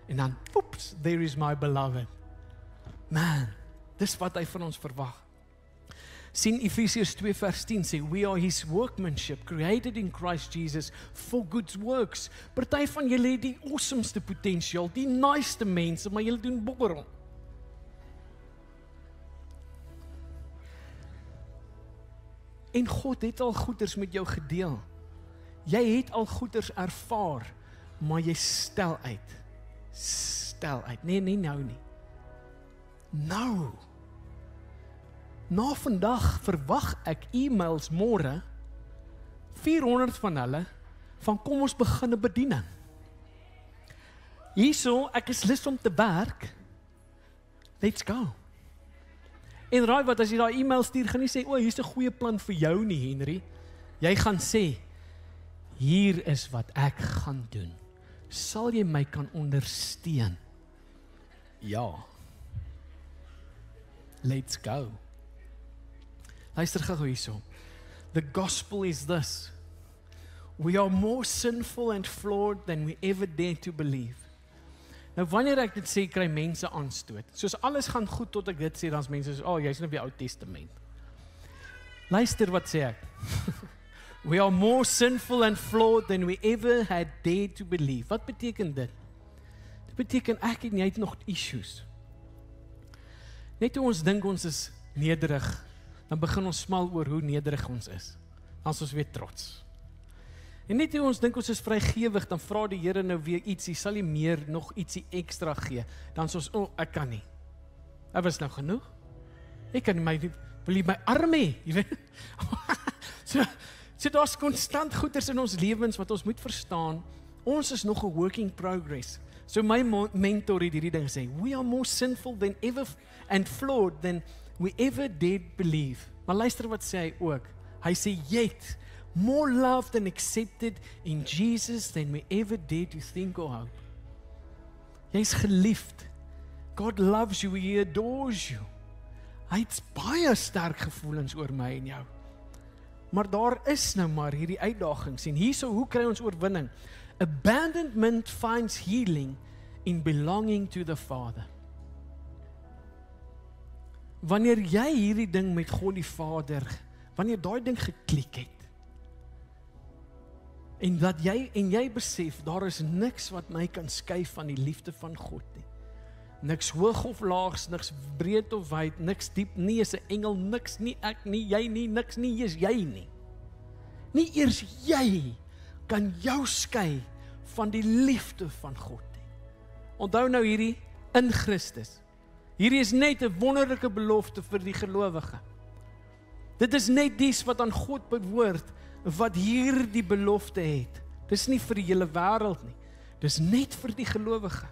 Speaker 1: En dan, oeps, there is my beloved. Man, dis wat hy van ons verwag. Sien Efesiërs 2 vers 10 sê, we are his workmanship, created in Christ Jesus for good works. Party van julle het die awesomeste potensiaal, die nice mense, maar julle doen bokkerom. En God het al goeders met jou gedeel. Jy het al goeders ervaar, maar jy stel uit. Stel uit. Nee, nou nie. Nou. Na vandag verwag ek e-mails môre, 400 van hulle, van kom ons begin 'n bediening. Hierso, ek is lus om te werk. Let's go. En raai wat, as jy daai e-mail stuur, gaan nie sê, hier's 'n goeie plan vir jou nie, Henry. Jy gaan sê, hier is wat ek gaan doen. Sal jy my kan ondersteun? Ja. Let's go. Luister gou hierso. The gospel is this. We are more sinful and flawed than we ever dare to believe. Nou wanneer ek dit sê, kry mense aanstoot. Soos alles gaan goed tot ek dit sê, dan is mense so, jy's nou op die Ou Testament. Luister wat sê ek. We are more sinful and flawed than we ever had dared to believe. Wat beteken dit? Dit beteken ek en jy het nog issues. Net toe ons dink ons is nederig, dan begin ons smal oor hoe nederig ons is. Dan is ons weer trots. En net toe ons dink ons is vrygewig, dan vra die Here nou weer ietsie, sal hy meer nog ietsie ekstra gee. Dan is ons, ek kan nie. Dit was nou genoeg. Ek kan nie, wil jy my arm hê? Jy weet? So daar's konstant goeders in ons lewens wat ons moet verstaan. Ons is nog 'n work in progress. So my mentor het hierdie ding gesê, we are more sinful than ever and flawed than we ever did believe. Maar luister wat sê hy ook. Hy sê, yet, more loved and accepted in Jesus than we ever did to think or hope. Jy's geliefd. God loves you, He adores you. Hy het baie sterk gevoelens oor my en jou. Maar daar is nou maar hierdie uitdagings. En hierso, hoe kry ons oorwinning? Abandonment finds healing in belonging to the Father. Wanneer jy hierdie ding met God die Vader, wanneer daai ding geklik het, en dat jy besef, daar is niks wat my kan skei van die liefde van God nie. Niks hoog of laags, niks breed of wyd, niks diep, nie is 'n engel, niks, nie ek nie, jy nie, niks nie, is jy nie. Nie eers jy kan jou skei van die liefde van God nie. Onthou nou hierdie in Christus. Hierdie is net 'n wonderlike belofte vir die gelowige. Dit is net dies wat aan God behoort, wat hierdie belofte het. Dis nie vir die hele wêreld nie. Dis net vir die gelowige.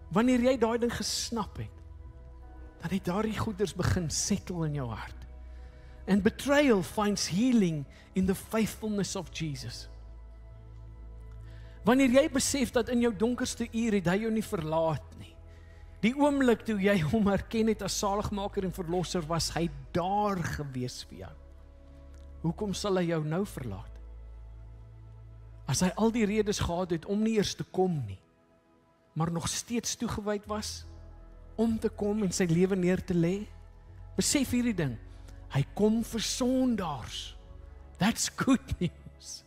Speaker 1: Wanneer jy daai ding gesnap het, dan het daardie goeders begin settle in jou hart. And betrayal finds healing in the faithfulness of Jesus. Wanneer jy besef dat in jou donkerste uur het hy jou nie verlaat nie. Die oomblik toe jy hom erken het as saligmaker en verlosser, was hy daar gewees vir jou. Hoekom sal hy jou nou verlaat? As hy al die redes gehad het om nie eers te kom nie, maar nog steeds toegewyd was om te kom en sy lewe neer te lê. Besef hierdie ding. Hy kom vir sondaars. That's good news.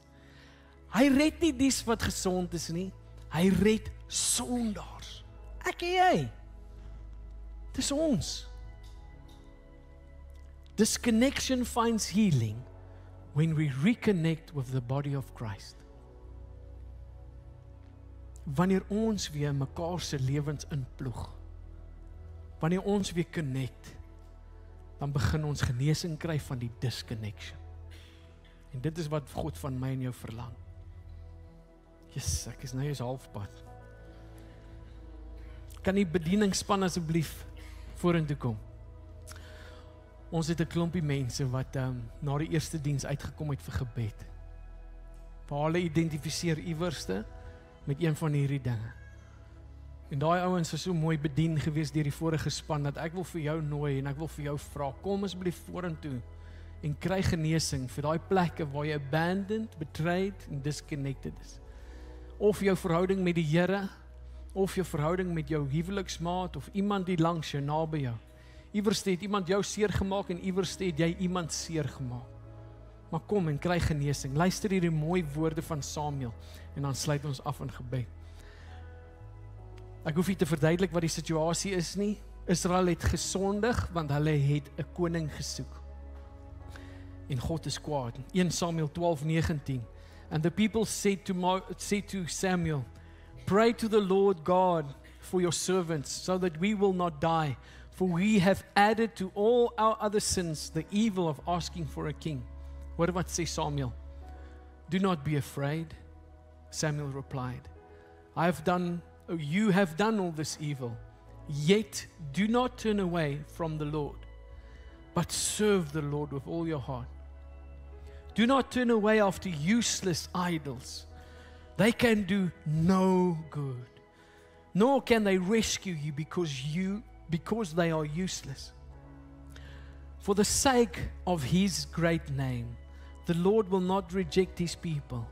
Speaker 1: Hy red nie dies wat gesond is nie. Hy red sondaars. Ek en jy. Dis ons. Disconnection finds healing when we reconnect with the body of Christ. Wanneer ons weer mekaar se lewens inploeg, wanneer ons weer connect, dan begin ons genesing kry van die disconnection. En dit is wat God van my en jou verlang. Yes, ek is nou eens halfpad. Kan die bedieningsspan asseblief vorentoe kom? Ons het 'n klompie mense wat na die eerste diens uitgekom het vir gebed. Waar hulle identifiseer iewerste met een van hierdie dinge. En daai ouens is so mooi bedien gewees deur die vorige span, dat ek wil vir jou nooi en ek wil vir jou vra, kom asseblief vorentoe en kry genesing vir daai plekke waar jy abandoned, betrayed en disconnected is. Of jou verhouding met die Here, of jou verhouding met jou huweliksmaat, of iemand die langs jou, naby jou. Iewers het iemand jou seer gemaak en iewers het jy iemand seer gemaak. Maar kom en kry genesing. Luister hierdie mooi woorde van Samuel en dan sluit ons af in gebed. Ek hoef nie te verduidelik wat die situasie is nie. Israel het gesondig want hulle het 'n koning gesoek. En God is kwaad. 1 Samuel 12:19. And the people said to Samuel, "Pray to the Lord God for your servants, so that we will not die. For we have added to all our other sins the evil of asking for a king." Hoor wat sê Samuel. "Do not be afraid," Samuel replied. "You have done all this evil, yet do not turn away from the Lord, but serve the Lord with all your heart. Do not turn away after useless idols. They can do no good, nor can they rescue you because they are useless. For the sake of His great name, the Lord will not reject His people,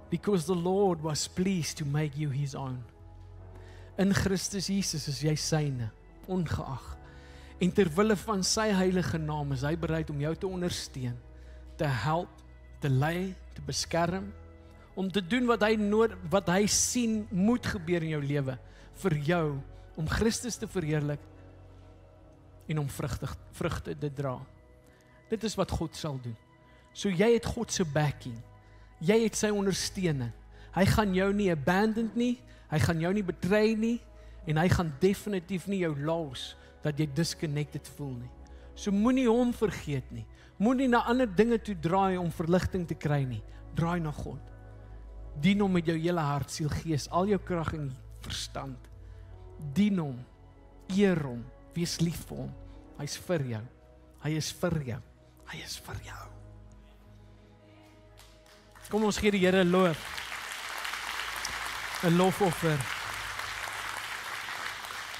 Speaker 1: because the Lord was pleased to make you His own." In Christus Jesus is jy syne, ongeag. En terwille van sy heilige naam is hy bereid om jou te ondersteun, te help, te lei, te beskerm, om te doen wat hy sien moet gebeur in jou lewe, vir jou, om Christus te verheerlik en om vrugte te dra. Dit is wat God sal doen. So jy het God se backing, jy het sy ondersteuning. Hy gaan jou nie abandon nie, hy gaan jou nie betray nie, en hy gaan definitief nie jou los, dat jy disconnected voel nie. So moenie hom vergeet nie, moenie na ander dinge toe draai om verligting te kry nie, draai na God. Dien hom met jou hele hart, siel, gees, al jou krag en verstand. Dien hom, eer hom, wees lief vir hom. Hy is vir jou, hy is vir jou, hy is vir jou. Kom ons gee die Here 'n loof, 'n lofoffer.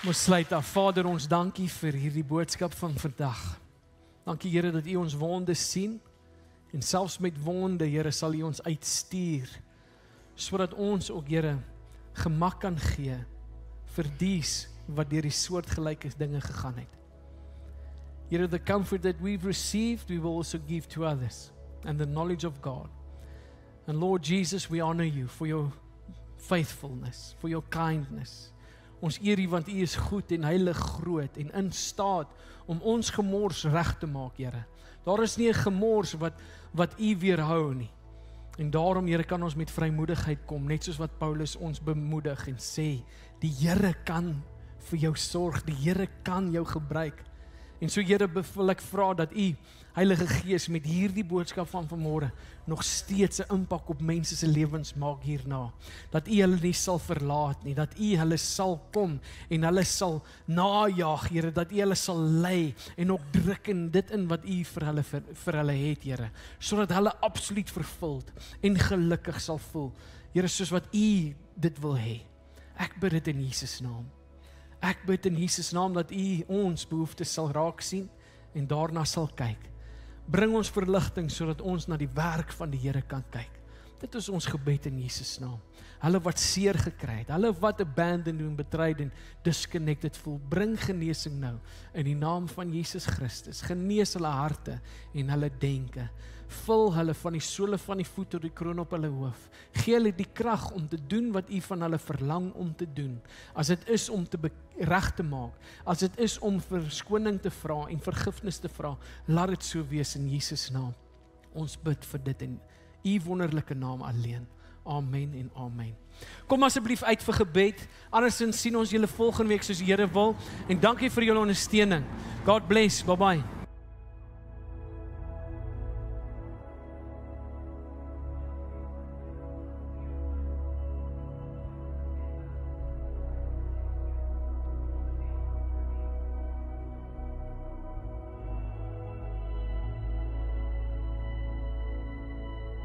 Speaker 1: Ons sluit af. Vader, ons dankie vir hierdie boodskap van vandag. Dankie Here dat U ons wonde sien, en selfs met wonde, Here, sal U ons uitstuur, sodat ons ook, Here, gemak kan gee vir dies wat deur die soortgelyke dinge gegaan het. Here, the comfort that we've received, we will also give to others, and the knowledge of God. And Lord Jesus, we honor you for your faithfulness, for your kindness. Ons eer U want U is goed en heilig, groot en in staat om ons gemors reg te maak, Here. Daar is nie 'n gemors wat U weerhou nie. En daarom, Here, kan ons met vrymoedigheid kom, net soos wat Paulus ons bemoedig en sê, die Here kan vir jou sorg, die Here kan jou gebruik. En so, Here, wil ek vra dat U, Heilige Gees, met hierdie boodskap van vanmôre nog steeds 'n impak op mense se lewens maak hierna. Dat U hulle nie sal verlaat nie, dat U hulle sal kom en hulle sal najaag, Here, dat U hulle sal lei en ook druk in dit in wat U vir hulle het, Here, sodat hulle absoluut vervuld en gelukkig sal voel, Here, soos wat U dit wil hê. Ek bid dit in Jesus naam. Ek bid in Jesus naam dat U ons behoeftes sal raak sien en daarna sal kyk. Bring ons verligting sodat ons na die werk van die Here kan kyk. Dit is ons gebed in Jesus naam. Hulle wat seer gekry het, hulle wat abandoned en betrayed en disconnected voel, bring genesing nou in die naam van Jesus Christus. Genees hulle harte en hulle denke. Vul hulle van die sole van die voet tot die kroon op hulle hoof. Gee hulle die krag om te doen wat U van hulle verlang om te doen. As dit is om te reg te maak, as dit is om verskoning te vra en vergifnis te vra, laat dit so wees in Jesus naam. Ons bid vir dit in U wonderlike naam alleen. Amen en amen. Kom asseblief uit vir gebed. Andersins sien ons julle volgende week soos die Here wil. En dankie vir julle ondersteuning. God bless. Bye bye.